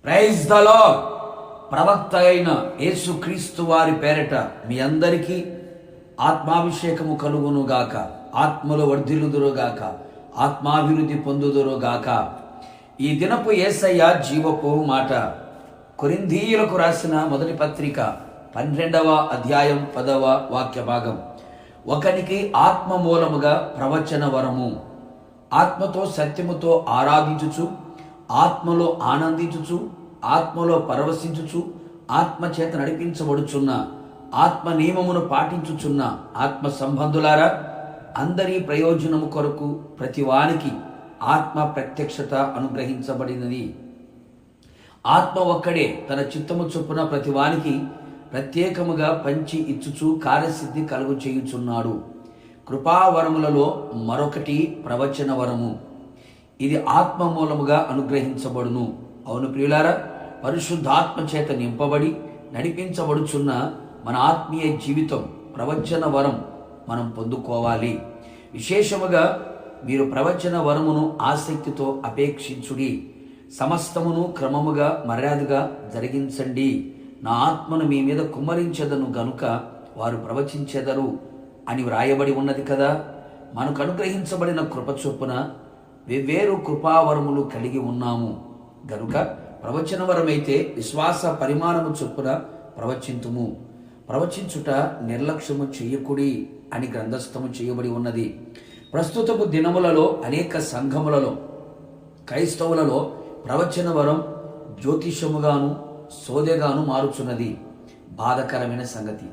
Praise the lord. ప్రవక్త అయిన యేసుక్రీస్తు వారి పేరట మీ అందరికీ ఆత్మాభిషేకము కలుగునుగాక, ఆత్మలో వర్ధిల్లుదురుగాక, ఆత్మాభివృద్ధి పొందుదురుగాక. ఈ దినపు యేసయ్య జీవపు మాట కొరింథీయులకు రాసిన మొదటి పత్రిక 12వ అధ్యాయం 10వ వాక్య భాగం. ఒకనికి ఆత్మ మూలముగా ప్రవచన వరము, ఆత్మతో సత్యముతో ఆరాధించుచు, ఆత్మలో ఆనందించుచు, ఆత్మలో పరవశించుచు, ఆత్మ చేత నడిపించబడుచున్న, ఆత్మ నియమమును పాటించుచున్న ఆత్మ సంబంధులారా, అందరి ప్రయోజనము కొరకు ప్రతివానికి ఆత్మ ప్రత్యక్షత అనుగ్రహించబడినది. ఆత్మ ఒక్కడే తన చిత్తము చొప్పున ప్రతివానికి ప్రత్యేకముగా పంచి ఇచ్చుచు కార్యసిద్ధి కలుగు చేయుచున్నాడు. కృపావరములలో మరొకటి ప్రవచన వరము, ఇది ఆత్మ మూలముగా అనుగ్రహించబడును. అవును ప్రియులారా, పరిశుద్ధాత్మ చేత నింపబడి నడిపించబడుచున్న మన ఆత్మీయ జీవితం ప్రవచన వరం మనం పొందుకోవాలి. విశేషముగా మీరు ప్రవచన వరమును ఆసక్తితో అపేక్షించుడి. సమస్తమును క్రమముగా మర్యాదగా జరిగించండి. నా ఆత్మను మీ మీద కుమ్మరించెదను గనుక వారు ప్రవచించెదరు అని వ్రాయబడి ఉన్నది కదా. మనకు అనుగ్రహించబడిన కృప చొప్పున వేవేరు కృపావరములు కలిగి ఉన్నాము గనుక ప్రవచన వరమైతే విశ్వాస పరిమాణము చొప్పున ప్రవచింతుము. ప్రవచించుట నిర్లక్ష్యము చెయ్యకుడి అని గ్రంథస్థము చేయబడి ఉన్నది. ప్రస్తుతపు దినములలో అనేక సంఘములలో, క్రైస్తవులలో ప్రవచన వరం జ్యోతిషముగాను సోదెగాను మారుచున్నది. బాధకరమైన సంగతి.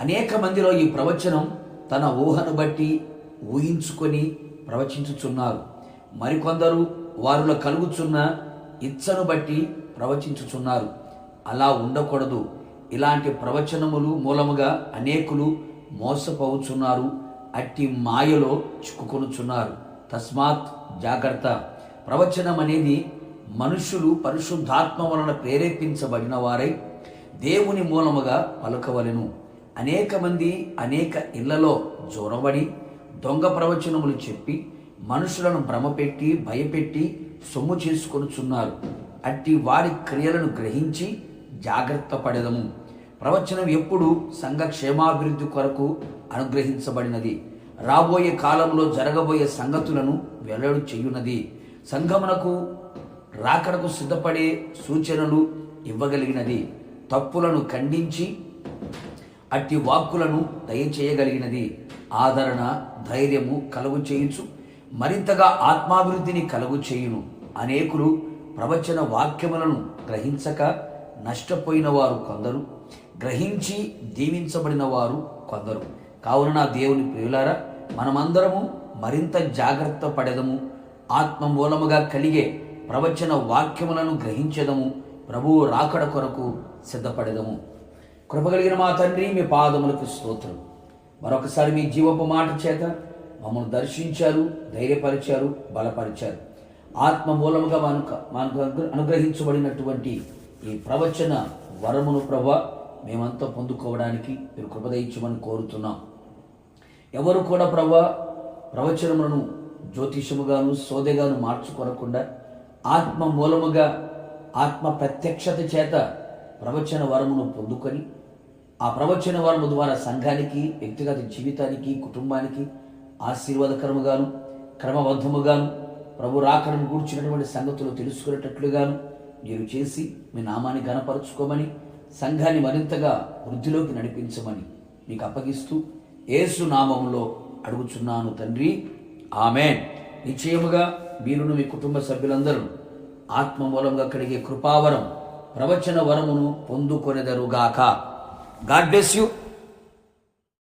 అనేక మందిలో ఈ ప్రవచనం తన ఊహను బట్టి ఊహించుకొని ప్రవచించుచున్నారు. మరికొందరు వారిలో కలుగుచున్న ఇచ్చను బట్టి ప్రవచించుచున్నారు. అలా ఉండకూడదు. ఇలాంటి ప్రవచనములు మూలముగా అనేకులు మోసపోవుచున్నారు, అట్టి మాయలో చిక్కుకొనుచున్నారు. తస్మాత్ జాగ్రత్త. ప్రవచనం అనేది మనుషులు పరిశుద్ధాత్మ వలన ప్రేరేపించబడిన వారై దేవుని మూలముగా పలుకవలెను. అనేక మంది అనేక ఇళ్లలో జోరబడి దొంగ ప్రవచనములు చెప్పి మనుషులను భ్రమపెట్టి భయపెట్టి సొమ్ము చేసుకొనుచున్నారు. అట్టి వారి క్రియలను గ్రహించి జాగ్రత్త పడెదము. ప్రవచనం ఎప్పుడు సంఘ క్షేమాభివృద్ధి కొరకు అనుగ్రహించబడినది. రాబోయే కాలంలో జరగబోయే సంగతులను వెల్లడి చేయున్నది. సంఘమునకు రాకడకు సిద్ధపడే సూచనలు ఇవ్వగలిగినది. తప్పులను ఖండించి అట్టి వాక్కులను దయచేయగలిగినది. ఆదరణ, ధైర్యము కలుగు చేయుచు మరింతగా ఆత్మాభివృద్ధిని కలుగు చేయును. అనేకులు ప్రవచన వాక్యములను గ్రహించక నష్టపోయిన వారు కొందరు, గ్రహించి దీవించబడిన వారు కొందరు. కావున నా దేవుని ప్రియులారా, మనమందరము మరింత జాగ్రత్త పడెదము. ఆత్మ మూలముగా కలిగే ప్రవచన వాక్యములను గ్రహించెదము. ప్రభువు రాకడ కొరకు సిద్ధపడెదము. కృపగలిగిన మా తండ్రి, మీ పాదములకు స్తోత్రం. మరొకసారి మీ జీవపు మాట చేత మమ్మల్ని దర్శించారు, ధైర్యపరిచారు, బలపరిచారు. ఆత్మ మూలముగా మనకు అనుగ్రహించబడినటువంటి ఈ ప్రవచన వరమును ప్రభా మేమంతా పొందుకోవడానికి మీరు కృప దయచేయమని కోరుతున్నాం. ఎవరు కూడా ప్రభా ప్రవచనములను జ్యోతిషముగాను సోదెగాను మార్చుకొనకుండా ఆత్మ మూలముగా ఆత్మ ప్రత్యక్షత చేత ప్రవచన వరమును పొందుకొని ఆ ప్రవచన వరము ద్వారా సంఘానికి, వ్యక్తిగత జీవితానికి, కుటుంబానికి ఆశీర్వాదకరముగాను క్రమబద్ధముగాను ప్రభు రాకడను కూర్చున్నటువంటి సంగతులు తెలుసుకునేటట్లుగాను మీరు చేసి మీ నామాన్ని ఘనపరుచుకోమని, సంఘాన్ని మరింతగా వృద్ధిలోకి నడిపించమని మీకు అప్పగిస్తూ యేసు నామములో అడుగుచున్నాను తండ్రి, ఆమేన్. నిశ్చయముగా మీరును మీ కుటుంబ సభ్యులందరూ ఆత్మ మూలంగా కలిగే కృపావరం ప్రవచన వరమును పొందుకొనెదరుగాక. God bless you.